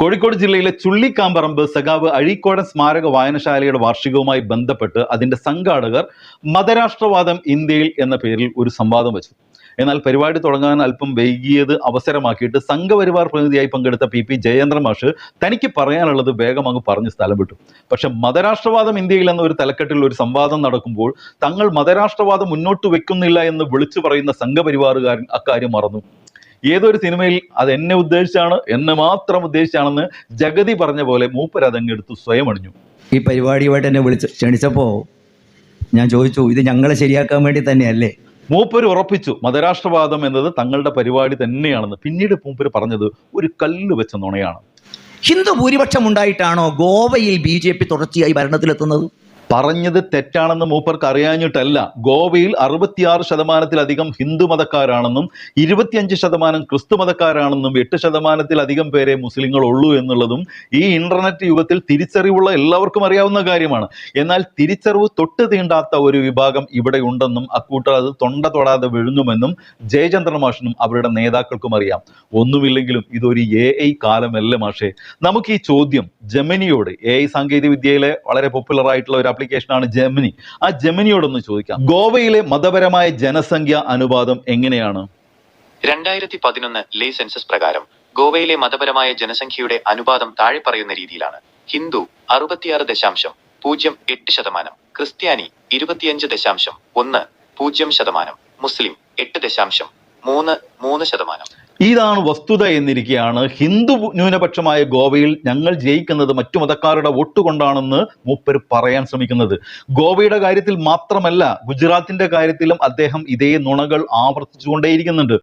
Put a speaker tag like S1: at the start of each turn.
S1: കോഴിക്കോട് ജില്ലയിലെ ചുള്ളിക്കാമ്പറമ്പ് സഖാവ് അഴീക്കോടൻ സ്മാരക വായനശാലയുടെ വാർഷികവുമായി ബന്ധപ്പെട്ട് അതിന്റെ സംഘാടകർ മതരാഷ്ട്രവാദം ഇന്ത്യയിൽ എന്ന പേരിൽ ഒരു സംവാദം വെച്ചു. എന്നാൽ പരിപാടി തുടങ്ങാൻ അല്പം വൈകിയത് അവസരമാക്കിയിട്ട് സംഘപരിവാർ പ്രതിനിധിയായി പങ്കെടുത്ത പി ജയേന്ദ്ര മാഷ് തനിക്ക് പറയാനുള്ളത് വേഗം അങ്ങ് പറഞ്ഞ് സ്ഥലം വിട്ടു. പക്ഷെ മതരാഷ്ട്രവാദം ഇന്ത്യയിൽ എന്ന ഒരു തലക്കെട്ടിൽ ഒരു സംവാദം നടക്കുമ്പോൾ തങ്ങൾ മതരാഷ്ട്രവാദം മുന്നോട്ട് വെക്കുന്നില്ല എന്ന് വിളിച്ചു പറയുന്ന സംഘപരിവാറുകാരൻ അക്കാര്യം മറന്നു. ഏതൊരു സിനിമയിൽ അത് എന്നെ ഉദ്ദേശിച്ചാണ്, എന്നെ മാത്രം ഉദ്ദേശിച്ചാണെന്ന് ജഗതി പറഞ്ഞ പോലെ മൂപ്പർ അതങ്ങെടുത്ത് സ്വയം അണിഞ്ഞു.
S2: ഈ പരിപാടിയുമായിട്ട് എന്നെ ക്ഷണിച്ചപ്പോൾ ഞാൻ ചോദിച്ചു, ഇത് ഞങ്ങളെ ശരിയാക്കാൻ വേണ്ടി തന്നെയല്ലേ?
S1: മൂപ്പര് ഉറപ്പിച്ചു മതരാഷ്ട്രവാദം എന്നത് തങ്ങളുടെ പരിപാടി തന്നെയാണെന്ന്. പിന്നീട് മൂപ്പര് പറഞ്ഞത് ഒരു കല്ല് വെച്ച നുണയാണ്.
S2: ഹിന്ദു ഭൂരിപക്ഷം ഉണ്ടായിട്ടാണോ ഗോവയിൽ BJP തുടർച്ചയായി ഭരണത്തിലെത്തുന്നത്?
S1: പറഞ്ഞത് തെറ്റാണെന്ന് മൂപ്പർക്ക് അറിയാഞ്ഞിട്ടല്ല. ഗോവയിൽ 66% ഹിന്ദു മതക്കാരാണെന്നും 25% ക്രിസ്തു മതക്കാരാണെന്നും 8% പേരെ മുസ്ലിങ്ങൾ ഉള്ളൂ എന്നുള്ളതും ഈ ഇന്റർനെറ്റ് യുഗത്തിൽ തിരിച്ചറിവുള്ള എല്ലാവർക്കും അറിയാവുന്ന കാര്യമാണ്. എന്നാൽ തിരിച്ചറിവ് തൊട്ട് തീണ്ടാത്ത ഒരു വിഭാഗം ഇവിടെ ഉണ്ടെന്നും അക്കൂട്ടർ അത് തൊണ്ട തൊടാതെ വിഴുങ്ങുമെന്നും ജയചന്ദ്രൻ മാഷിനും അവരുടെ നേതാക്കൾക്കും അറിയാം. ഒന്നുമില്ലെങ്കിലും ഇതൊരു AI കാലമല്ല മാഷേ. നമുക്ക് ഈ ചോദ്യം ജെമിനിയോട്, AI സാങ്കേതിക വിദ്യയിലെ വളരെ പോപ്പുലർ ആയിട്ടുള്ള ഒരു ആപ്ലിക്കേഷനാണ് ജെമിനി. ആ ജെമിനിയോടൊന്ന് ചോദിക്കാം, ഗോവയിലെ മതപരമായ ജനസംഖ്യ അനുപാതം എങ്ങനെയാണ്?
S3: 2011 സെൻസസ് പ്രകാരം ഗോവയിലെ മതപരമായ ജനസംഖ്യയുടെ അനുപാതം താഴെ പറയുന്ന രീതിയിലാണ്. ഹിന്ദു 66.08%, ക്രിസ്ത്യാനി 25.10%, മുസ്ലിം 8.33%.
S1: ഇതാണ് വസ്തുത എന്നിരിക്കെയാണ് ഹിന്ദു ന്യൂനപക്ഷമായ ഗോവയിൽ ഞങ്ങൾ ജയിക്കുന്നത് മറ്റു മതക്കാരുടെ വോട്ട് കൊണ്ടാണെന്ന് മൂപ്പര് പറയാൻ ശ്രമിക്കുന്നത്. ഗോവയുടെ കാര്യത്തിൽ മാത്രമല്ല, ഗുജറാത്തിന്റെ കാര്യത്തിലും അദ്ദേഹം ഇതേ നുണകൾ ആവർത്തിച്ചുകൊണ്ടേയിരിക്കുന്നുണ്ട്.